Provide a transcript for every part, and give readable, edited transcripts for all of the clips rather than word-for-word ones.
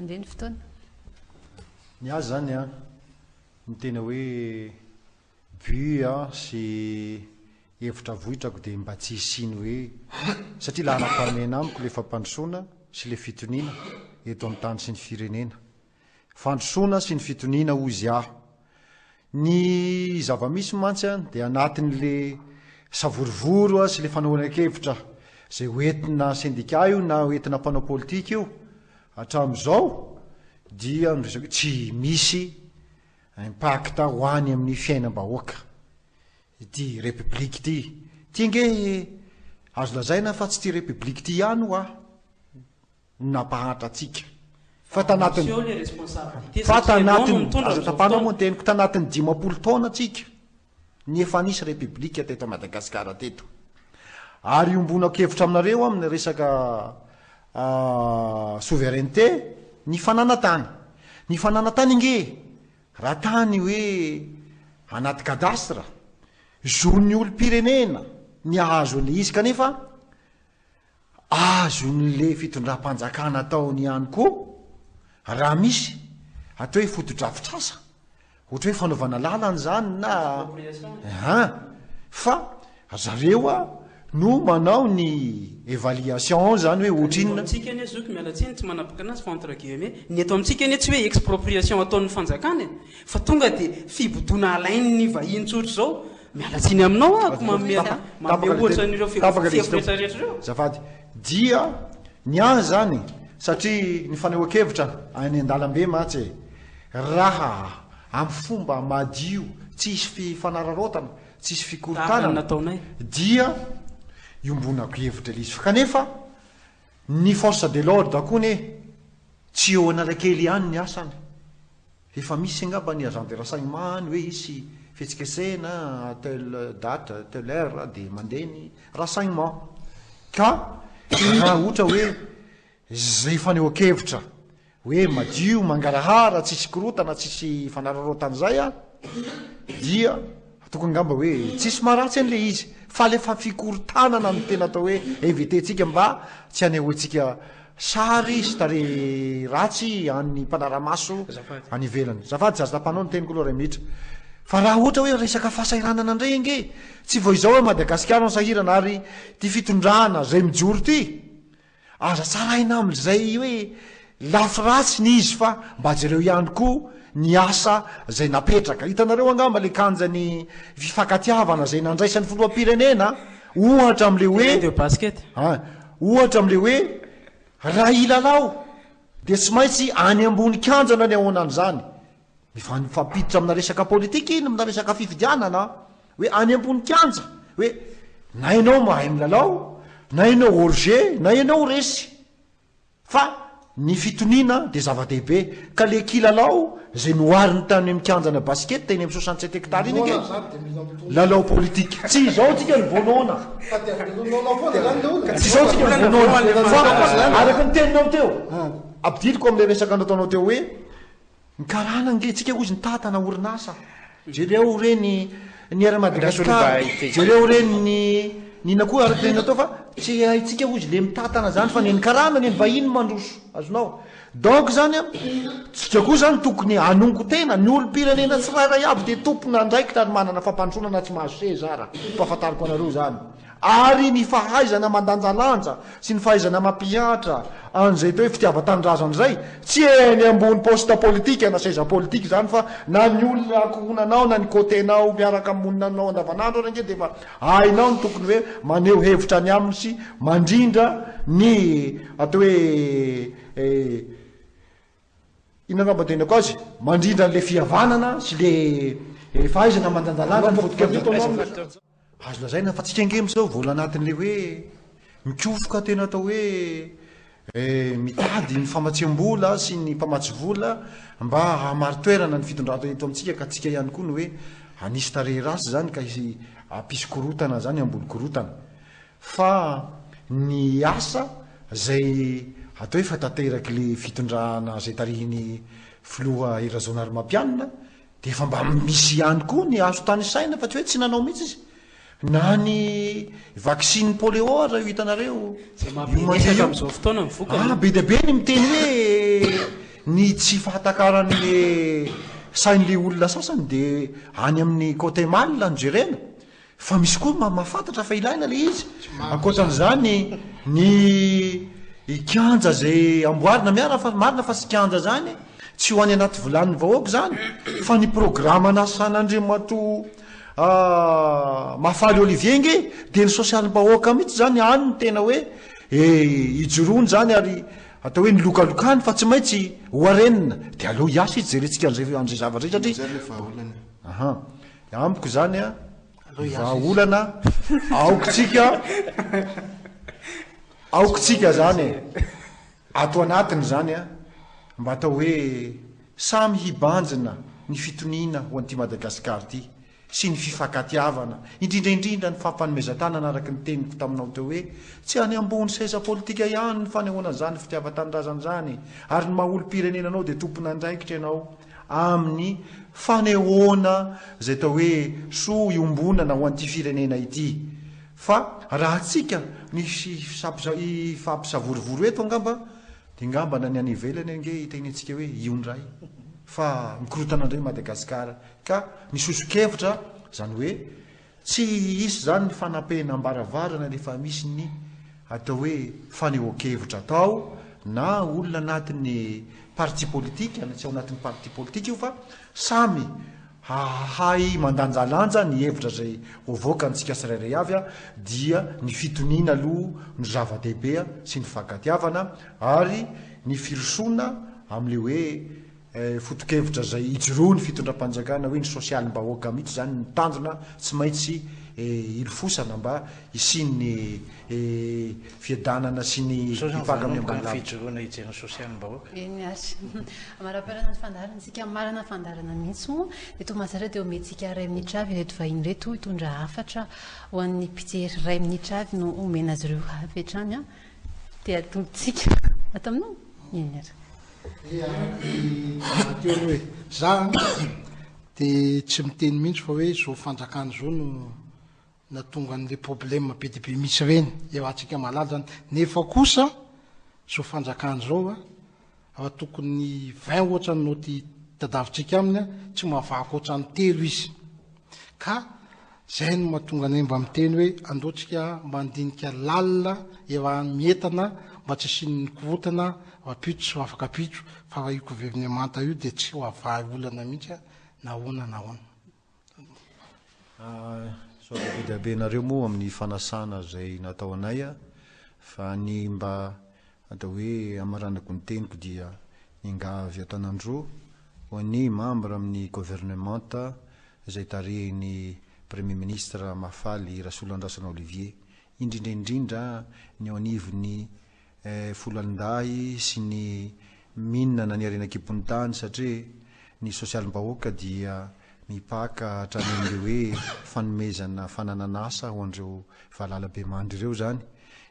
mandeha ny fotoana. Ny azy zany a ny tena hoe but sy hevitra vohitrako dia mba tsy hisiny hoe satria laha anam-pahamena amiko le fampandrosoana sy le fitoniana eto amin'ny tany sy ny firenena. Fandrosoana sy ny fitoniana ozy aho. Ny zava-misy mantsy a dia anatin'le savorovoro sy le fanahoana-kevitra zay hoentina sendika io na hoentina mpanao politika io hatramin'izao dia tsy misy impact ho any amin'ny fiainam-bahoaka ity république ty nge azo lazaina fa tsy ty république ty ihany ho napahatra atsika fa tanatiny azotapanao moa teniko tanatiny 50 taona atsika ny efa nisy république teto Madagasikara teto ary iombonako-hevitra aminareo amin'ny resaka souveraineté ny fananatany nge raha tany hoe anaty kadastra zon'ny olo-pirenena ny ahazo le izy kanefa azon'le fitondram-panjakana ataony ihany koa raha misy atao hoe foto-drafitrasa ohatra hoe fanaovana lalana zany na fa zareo no manao ny évaluation zany hoe ohatrinona amitsika anie zoky mialatsiny tsy manapaka anazy fa entre guillemets ny eto amitsika anie tsy hoe expropriation ataon'ny fanjakana fa tonga dia fibodona alainy vahiny tsotra zao mialatsiny aminao ako mameohatra n'ireo fihevirehetra rehetra reo zafady dia ny ahy zany satria ny fanehoan-kevitra any an-dalambe matsy raha amin'ny fomba madio tsisy fifanararotana tsisy fikorotanana nataonay dia iombonako hevitra le izy kanefa ny force de l'ordre akony tsy eo analakely ihany ny asany efa misy angamba ny agent de renseignement ny hoe isy fihetsikesena telle date telle heure dia mandeha ny renseignement ka raha ohatra hoe zay fanehoan-kevitra hoe madio mangarahara tsisy korotana tsisy fanararotana zay dia toko angamba hoe tsisy maharatsy an'le izy fa lefa fikorotanana no tena atao hoe invitentsika mba tsy hanehoantsika sary sy tare ratsy any mpanaramaso any ivelany zafady zazatapanao ny teniko aloha ray minitra fa raha ohatra hoe resaka fahasairanana ndray nge tsy vo izao hoe Madagasikara no sahirana ary ty fitondrana zay mijoro ty aza tsaraina am'zay hoe lafiratsy ny izy fa mba jereo ihany koa ny asa zay napetraka hitanareo angamba le kanjany fifankatiavana zay nandraisan'ny filoham-pirenena ohatra am'le hoe basket ohatra am'le hoe raha ilalao de tsy maintsy any ambony kanjana ny ahoanany zany mifampiditra amina resaka politika iny amina resaka fifidianana hoe any ambony kanja hoe na ianao mahay milalao na ianao orger na ianao resy fa ny fitoniana de zava-dehibe ka le kilalao zay noariny tany mikanjana basket teny amin'ny 67 hectare iny nge lalao politika tsy izao tsika ny vonoana tsy izao tsika ny vonoana araka ny teninao teo ampidiriko am'le resaka nataonao teo hoe nikarana nge tsika ozy ny tatana orinasa jereo reny ny ara-Madagasikara jereo reny nina koa araka teny atao fa tsy haitsika ozy le mitatana zany fa nenikarana ny vahiny mandroso azonao donc zany tsika koa zany tokony anongo tena ny olo-pirenena tsy rairay aby de tompona ndraiky tary manana fampandrosona na tsy mahazo sezara mpahafantariko anareo zany ary ny fahaizana mandanjalanja sy ny fahaizana mampiatra an'izay tao hoe fitiava-tanindrazana zay tsy eny ambony poste politika na seza politika zany fa na ny olona akohonanao na ny côténao miaraka amononanao andavanandro renge de fa hainao ny tokony hoe maneho hevitra ny aminy sy mandrindra ny atao hoe inangamba tenako azy mandrindra n'le fihavanana sy le fahaizana mandanjalanja ny fotoka azo lazaina fa tsika ngemy zao vola anatin'le hoe mikofoka tena atao hoe mitady ny famatsiam-bola sy ny mpamatsy vola mba hamaritoerana ny fitondrato eto amitsika ka tsika ihany koa ny hoe anisy tare rasy zany ka ampisy korotana zany ambony korotana fa ny asa zay atao hoe fa tateraky le fitondrana zay tarihiny filoha erazonary mampianina de efa mba misy ihany koa ny azo tany saina fa tsy hoe tsy nanao mihitsy izy na ny vaccine polio raha io hitanareo am'izao fotoana mivoka be dia be ny miteny hoe ny tsy fahatakaran'le sain'le olona sasany de any amin'ny côté mal no jerena fa misy koa mahafantatra fa ilaina le izy ankoatran'izany ny ikanja zay amboarina marina fa sy kanja zany tsy ho any anaty volan'ny vahoaka zany fa ny programme san'Andriamato mafaly Olivier nge de ny sosialim-bahoaka mihitsy zany any ny tena hoe ijorony zany ary atao hoe nilokalokany fa tsy maintsy hoarenina de aloha hiasa izy jerentsika an'izay zavatra satria amiko zany a vahaolana aokotsika zany ato anatiny zany a mba atao hoe samy hibanjina ny fitoniana ho an'ity Madagasikara ty sy ny fifankatiavana indrindraindrindra ny fampanomezan-tanana araka ny teniko taminao teo hoe tsy any ambony seza politika ihany ny fanehoanan'izany fitiavan-tanindrazana zany ary ny maha-olo-pirenena anao dia tompona andraikitra ianao amin'ny fanehoana zay tao hoe soa iombonana ho an'ity firenena ity fa raha tsika nisy fampisavorovoro eto angamba dia ngambana ny any ivelany ange hitenentsika hoe iondray fa mikorotana andray Madagasikara ka nisosokevitra zany hoe tsy isy zany ny fanampena ambaravarana rehefa misy ny atao hoe fanehoan-kevitra atao na olona anatin'ny parti politika na tsy ao anatin'ny parti politika io fa samy hay mandanjalanja ny hevitra zay hovoaka antsika tsirairay avy a dia ny fitoniana aloha ny zava-dehibea sy ny fankatiavana ary ny firosoana amin'le hoe fotokevitra zay ijoroany fitondram-panjakana hoe ny sosialim-bahoaka mihitsy zany ny tanjona tsy maintsy ilofosana mba isiany fiadanana sy ny ipaka amin'ny ambanilavitra ijery sosialim-bahoaka amaraparana ny fandarantsika marana fandarana mihitsy moa eto mazara dia omentsika 2 minitra avy reto vahiny reto hitondra hafatra ho an'ny mpijery 2 minitra avy no omena azy ireo avy hatrany a dia atontsika ato aminao inara teo hoe za dia tsy miteny mihitsy fa hoe zao fanjakana zao no natonga an'le problème be dia be misy reny eo atsika malala zany nefa kosa zao fanjakana zao a afa tokony 20 ohatra ny noty tadavintsika aminy a tsy mahavaky ohatra ny 3 izy ka zay no mahatonga any mba miteny hoe andoatsika mandinika lalina eo mientana mba tsy siny korotana vapitro sy afaka pitro fa io gouvernemanta io dia tsy ho avahy olana mihitsy a nahoana soabebenareo moa amin'ny fanasana zay natao anay a fa ny mba atao hoe amaranako ny teniko dia ingavy atanandro ho ny membre amin'ny gouvernemanta zay tarehiny premier ministre mafaly Ratsimbazafy Olivier indrindraindrindra ny ao anivony foloalindahy sy ny minana ny arenakimponitany satria ny sosialim-bahoaka dia mipaka hatramin'le hoe fanomezana fanananasa ho andreo valalabe mandry ireo zany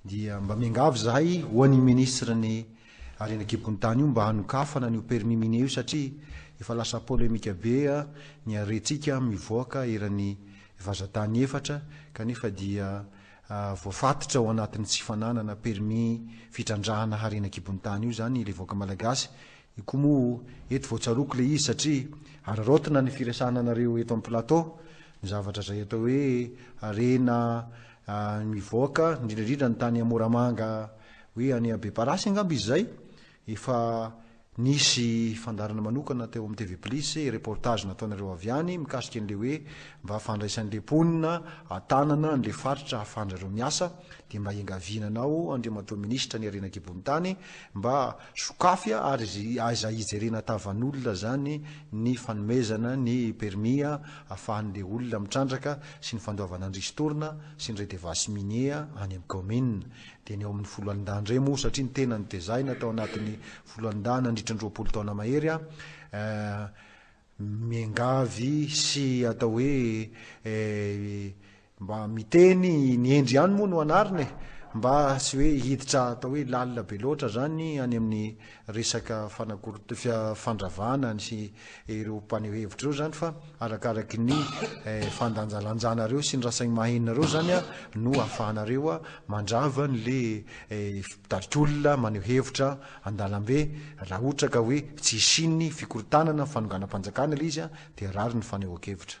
dia mba miangavy zahay ho an'ny ministre ny arenakimponitany io mba hanokafana ny permis minier io satria efa lasa polémika be a ny arentsika mivoaka eran'ny vazatany efatra kanefa dia voafatitra ao anatin'ny tsy fananana permis fitrandrahana arenakimponitany io zany le voaka malagasy io koa moa eto voatsaroko le izy satria ararotina ny firesananareo eto amin'ny plateau ny zavatra zay atao hoe arena mivoaka indrindrandrindra ny tany Moramanga hoe any be parasy angamba izy zay efa nisy fandarana manokana teo amin'ny TV Plus reportage nataonareo avy any mikasika an'le hoe mba fandraisan'le ponina atanana n'le faritra afandrareo miasa dia mba engavinanao andriamato ministra ny arenakimponitany mba sokafy ary aza ijerena tavan'olona zany ny fanomezana ny permis afahan'le olona mitrandraka sy ny fandoavana andristorina sy ny redevasy minier any amin'ny commune dia ny ao amin'ny foloalindandray moa satria ny tena ny tezaina tao anatin'ny foloalindana nandritra ny 20 taona mahery miangavy sy atao hoe mba miteny ny endry ihany moa no anariny mba sy hoe hiditra atao hoe lalina be loatra zany any amin'ny resaka fandravana sy ireo mpaneho hevitra reo zany fa arakaraky ny fandanjalanjanareo sy ny rasaigny maheninareo zany a no ahafahanareo a mandrava nyle pitarik'olona maneho hevitra andalambe raha ohatra ka hoe tsy isiny fikorotanana fanonganam-panjakana ilay izy a dia rary ny fanehoan-kevitra